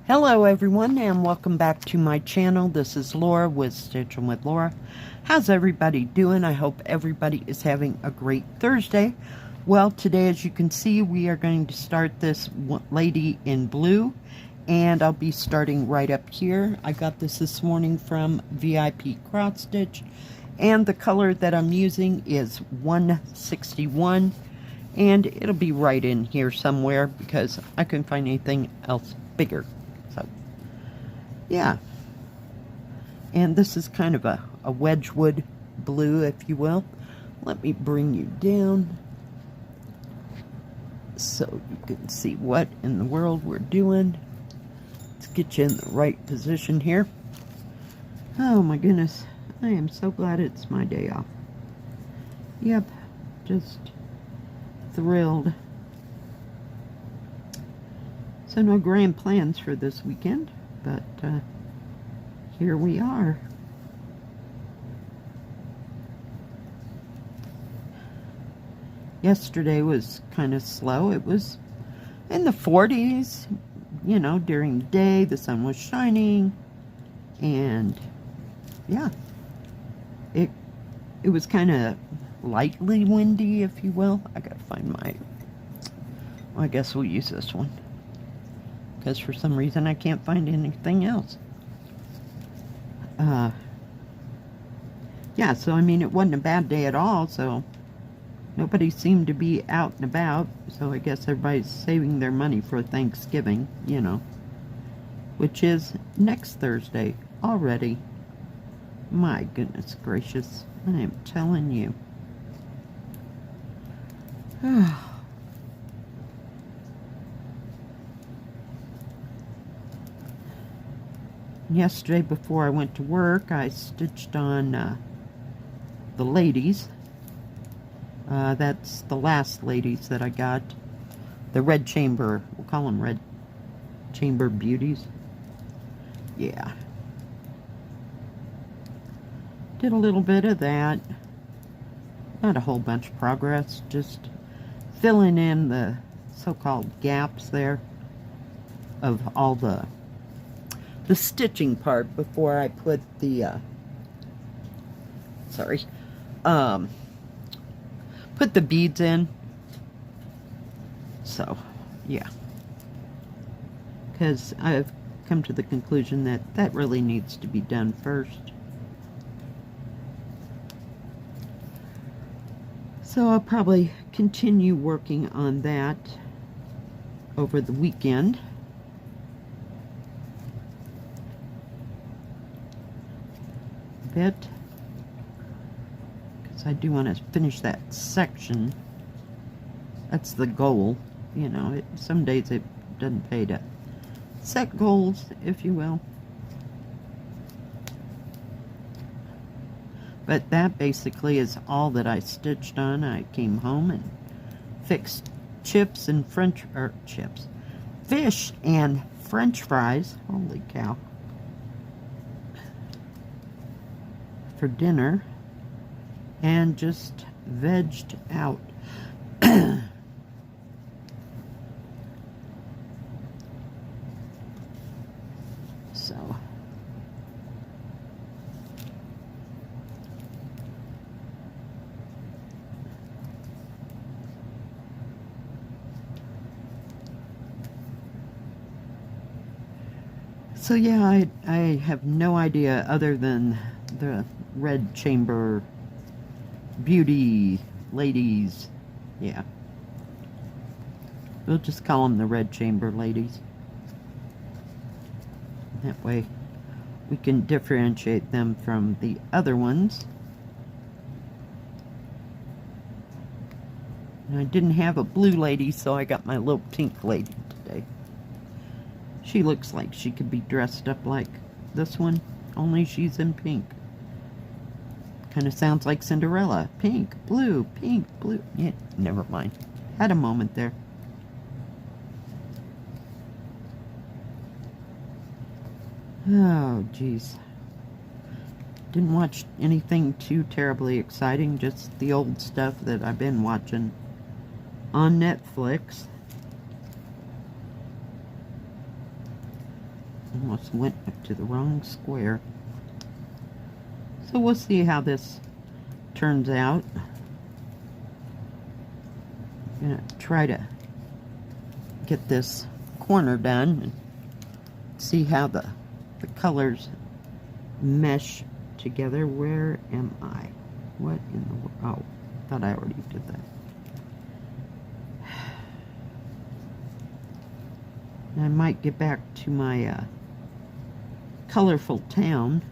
Hello everyone and welcome back to my channel. This is Laura with Stitchin with Laura. How's everybody doing? I hope everybody is having a great Thursday. Well, today as you can see we are going to start this lady in blue, and I'll be starting right up here. I got this morning from VIPCrossStitch, and the color that I'm using is 161, and it'll be right in here somewhere because I couldn't find anything else bigger. So, yeah. And this is kind of a Wedgwood blue, if you will. Let me bring you down so you can see what in the world we're doing. Let's get you in the right position here. Oh my goodness. I am so glad it's my day off. Yep. Just thrilled. So no grand plans for this weekend, but here we are. Yesterday was kind of slow. It was in the 40s, you know, during the day. The sun was shining, and yeah, it was kind of lightly windy, if you will. I gotta find my, well, I guess we'll use this one, because for some reason I can't find anything else. Yeah, so I mean, it wasn't a bad day at all, so nobody seemed to be out and about, so I guess everybody's saving their money for Thanksgiving, you know, which is next Thursday already. My goodness gracious, I am telling you. Yesterday before I went to work, I stitched on the ladies. That's the last ladies that I got. The red chamber, we'll call them red chamber beauties. Yeah. Did a little bit of that. Not a whole bunch of progress, just filling in the so-called gaps there of all the stitching part before I put the put the beads in. So yeah, because I've come to the conclusion that that really needs to be done first. So I'll probably continue working on that over the weekend. Bit, because I do want to finish that section. That's the goal, you know. Some days it doesn't pay to set goals, if you will. But that basically is all that I stitched on. I came home and fixed fish and French fries. Holy cow. For dinner, and just vegged out. So yeah, I have no idea other than the red chamber beauty ladies. Yeah, we'll just call them the red chamber ladies. That way we can differentiate them from the other ones. And I didn't have a blue lady, so I got my little pink lady today. She looks like she could be dressed up like this one, only she's in pink. Kind of sounds like Cinderella. Pink, blue, yeah, never mind. Had a moment there. Oh, geez. Didn't watch anything too terribly exciting, just the old stuff that I've been watching on Netflix. Almost went to the wrong square. So we'll see how this turns out. I'm gonna try to get this corner done and see how the colors mesh together. Where am I? What in the world? Oh, thought I already did that. I might get back to my colorful town,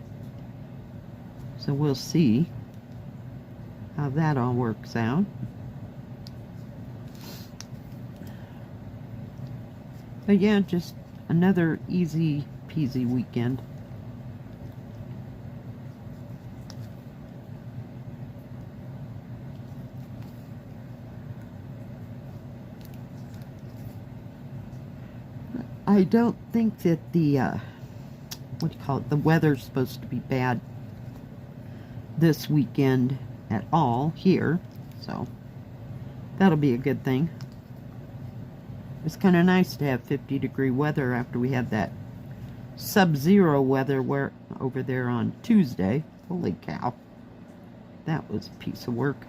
so we'll see how that all works out. But yeah, just another easy peasy weekend. I don't think that the what do you call it, the weather's supposed to be bad this weekend at all here, so that'll be a good thing. It's kind of nice to have 50-degree weather after we had that sub-zero weather over there on Tuesday. Holy cow, that was a piece of work.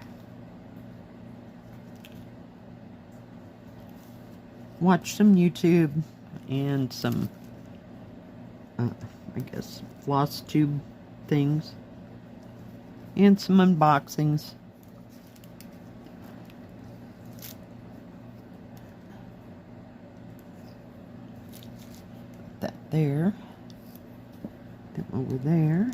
Watch some YouTube and some I guess floss tube things and some unboxings. That there, then over there.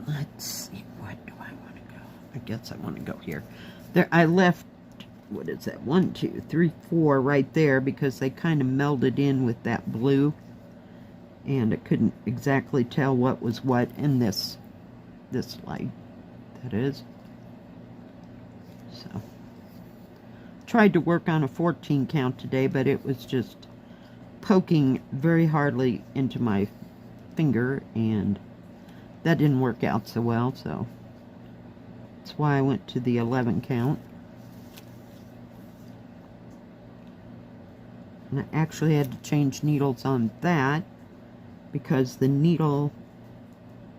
Let's see, what do I want to go? I guess I want to go here. There, I left, what is that, 1, 2, 3, 4 right there because they kind of melded in with that blue, and I couldn't exactly tell what was what in this light. That is. So, tried to work on a 14 count today, but it was just poking very hardly into my finger, and that didn't work out so well, so that's why I went to the 11 count. And I actually had to change needles on that because the needle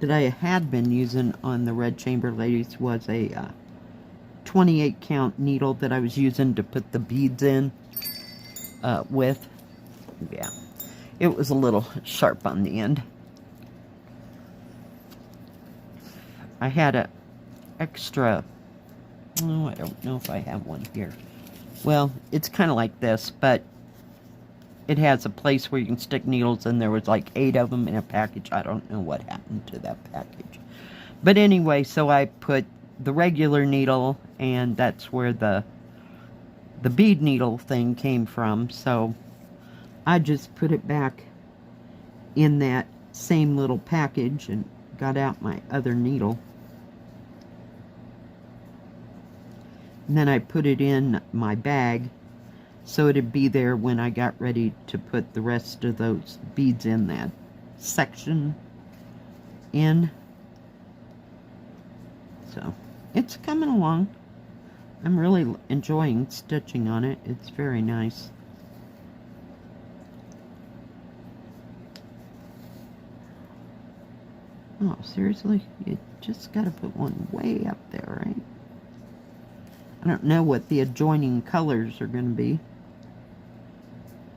that I had been using on the Red Chamber Ladies was a 28 count needle that I was using to put the beads in with. Yeah, it was a little sharp on the end. I had a extra, oh, I don't know if I have one here. Well, it's kind of like this, but it has a place where you can stick needles, and there was like 8 of them in a package. I don't know what happened to that package. But anyway, so I put the regular needle, and that's where the bead needle thing came from. So I just put it back in that same little package and got out my other needle. And then I put it in my bag so it'd be there when I got ready to put the rest of those beads in that section in. So it's coming along. I'm really enjoying stitching on it. It's very nice. Oh, seriously? You just gotta put one way up there, right? I don't know what the adjoining colors are going to be.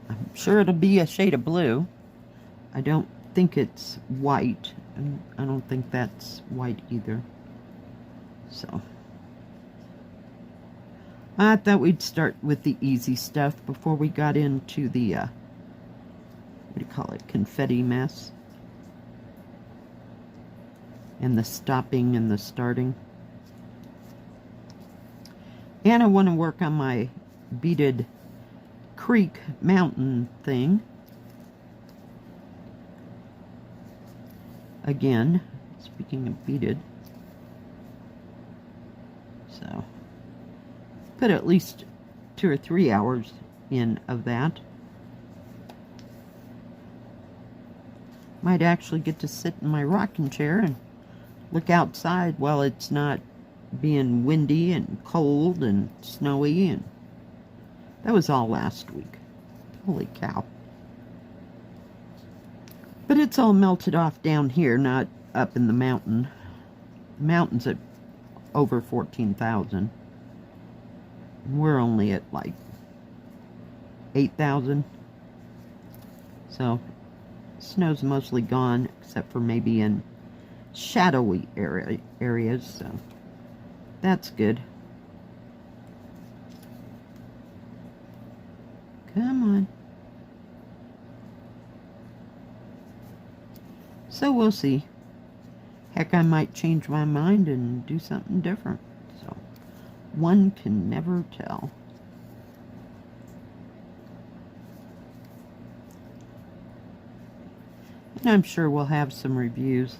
I'm sure it'll be a shade of blue. I don't think it's white, and I don't think that's white either. So I thought we'd start with the easy stuff before we got into the what do you call it, confetti mess, and the stopping and the starting. And I want to work on my beaded creek mountain thing. Again, speaking of beaded. So, put at least 2 or 3 hours in of that. Might actually get to sit in my rocking chair and look outside while it's not being windy and cold and snowy, and that was all last week. Holy cow. But it's all melted off down here, not up in the mountain. The mountain's at over 14,000. We're only at like 8,000. So snow's mostly gone, except for maybe in shadowy areas, so that's good. Come on. So we'll see. Heck, I might change my mind and do something different. So one can never tell. And I'm sure we'll have some reviews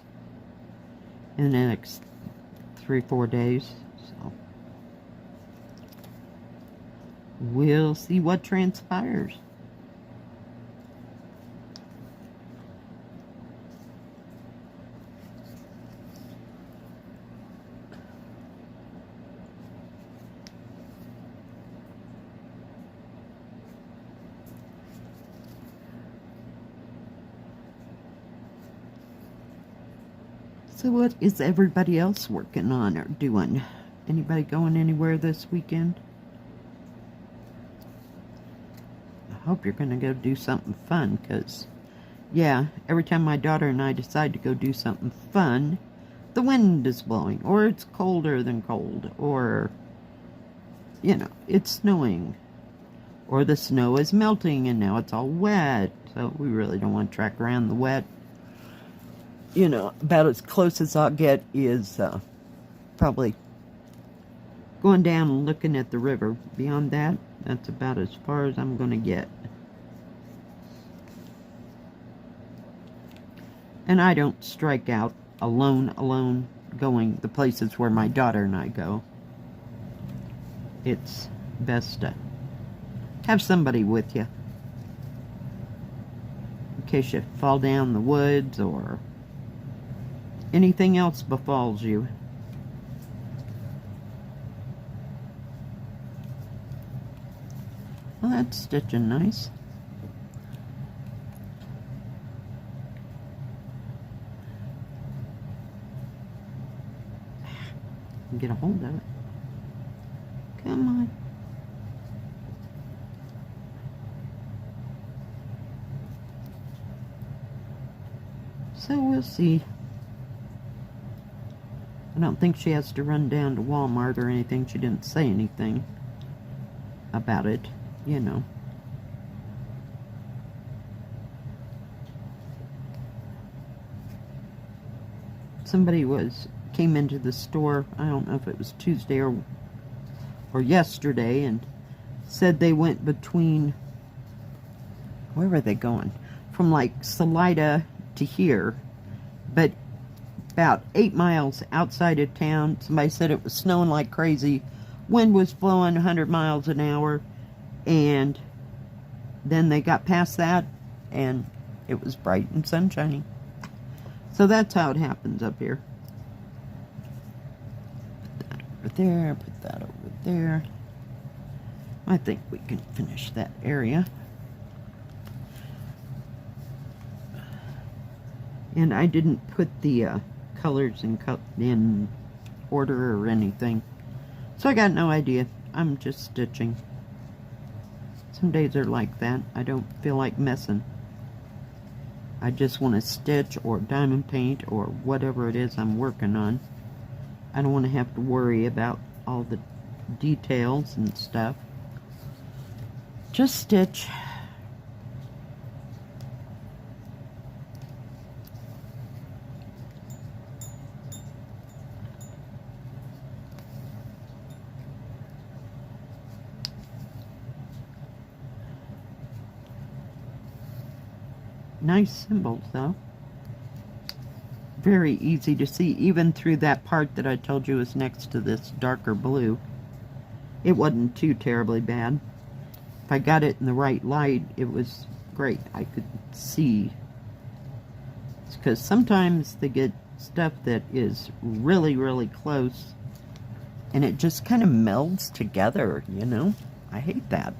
in the next 3-4 days. So we'll see what transpires. So what is everybody else working on or doing? Anybody going anywhere this weekend? I hope you're going to go do something fun, because, yeah, every time my daughter and I decide to go do something fun, the wind is blowing, or it's colder than cold, or, you know, it's snowing, or the snow is melting and now it's all wet, so we really don't want to track around the wet. You know, about as close as I'll get is probably going down and looking at the river. Beyond that, that's about as far as I'm going to get. And I don't strike out alone going the places where my daughter and I go. It's best to have somebody with you, in case you fall down the woods or anything else befalls you. Well, that's stitching nice. Get a hold of it. Come on. So we'll see. I don't think she has to run down to Walmart or anything. She didn't say anything about it, you know. Somebody came into the store, I don't know if it was Tuesday or yesterday, and said they went between, where were they going? From like Salida to here, but about 8 miles outside of town. Somebody said it was snowing like crazy. Wind was blowing 100 miles an hour. And then they got past that and it was bright and sunshiny. So that's how it happens up here. Put that over there, put that over there. I think we can finish that area. And I didn't put the colors in order or anything, so I got no idea. I'm just stitching. Some days are like that. I don't feel like messing. I just want to stitch or diamond paint or whatever it is I'm working on. I don't want to have to worry about all the details and stuff. Just stitch. Nice symbols, though. Very easy to see, even through that part that I told you was next to this darker blue. It wasn't too terribly bad. If I got it in the right light, it was great. I could see. It's because sometimes they get stuff that is really, really close, And it just kind of melds together, you know? I hate that.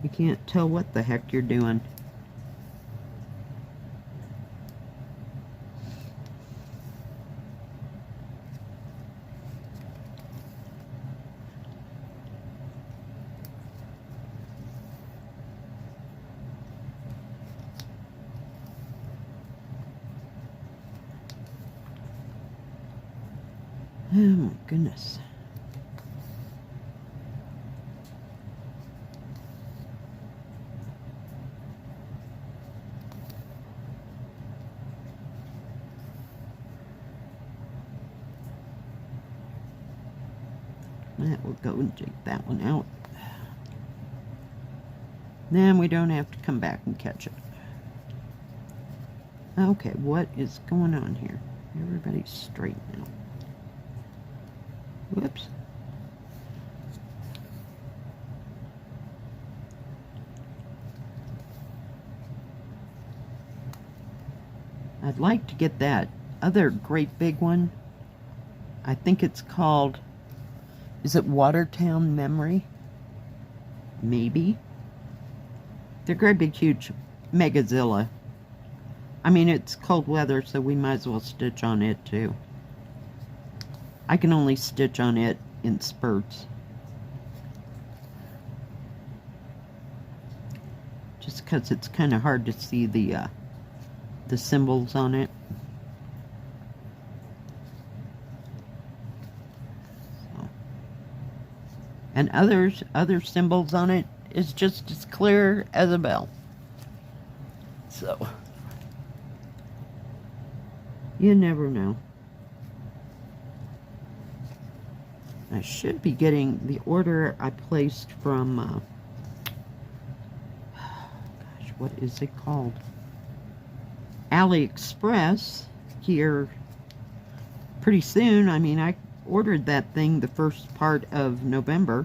You can't tell what the heck you're doing. Oh my goodness. That will go and take that one out. Then we don't have to come back and catch it. Okay, what is going on here? Everybody's straight now. Whoops. I'd like to get that other great big one. I think it's called, is it Watertown Memory? Maybe. They're great big huge Megazilla. I mean, it's cold weather, so we might as well stitch on it too. I can only stitch on it in spurts. Just because it's kind of hard to see the symbols on it. So. And other symbols on it is just as clear as a bell. So, you never know. I should be getting the order I placed from, gosh, what is it called? AliExpress here pretty soon. I mean, I ordered that thing the first part of November,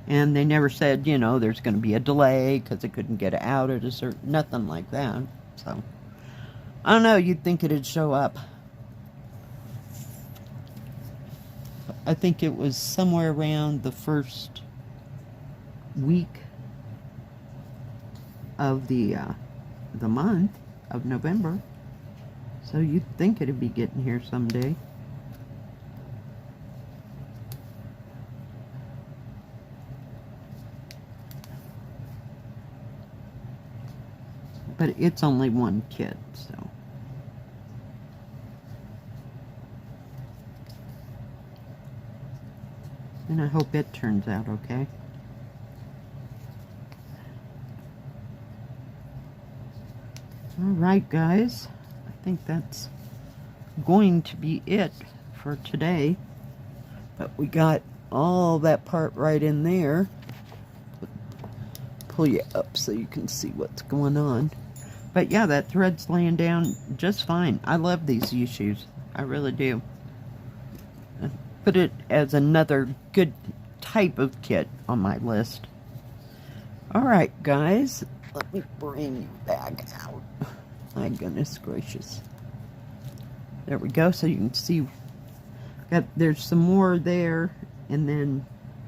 and they never said, you know, there's going to be a delay because it couldn't get out at a certain, nothing like that. So, I don't know, you'd think it'd show up. I think it was somewhere around the first week of the month of November. So you'd think it'd be getting here someday. But it's only one kit, so. And I hope it turns out okay. Alright guys, I think that's going to be it for today. But we got all that part right in there. Pull you up so you can see what's going on. But yeah, that thread's laying down just fine. I love these U-shoes. I really do. Put it as another good type of kit on my list. Alright guys, let me bring you back out. My goodness gracious. There we go, so you can see there's some more there, and then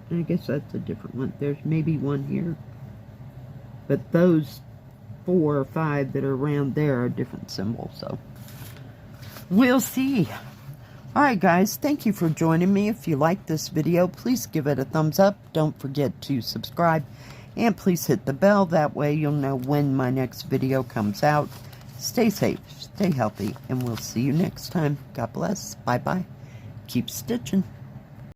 I guess that's a different one. There's maybe one here. But those 4 or 5 that are around there are different symbols, so we'll see. Alright guys, thank you for joining me. If you like this video, please give it a thumbs up. Don't forget to subscribe. And please hit the bell. That way you'll know when my next video comes out. Stay safe, stay healthy, and we'll see you next time. God bless. Bye-bye. Keep stitching.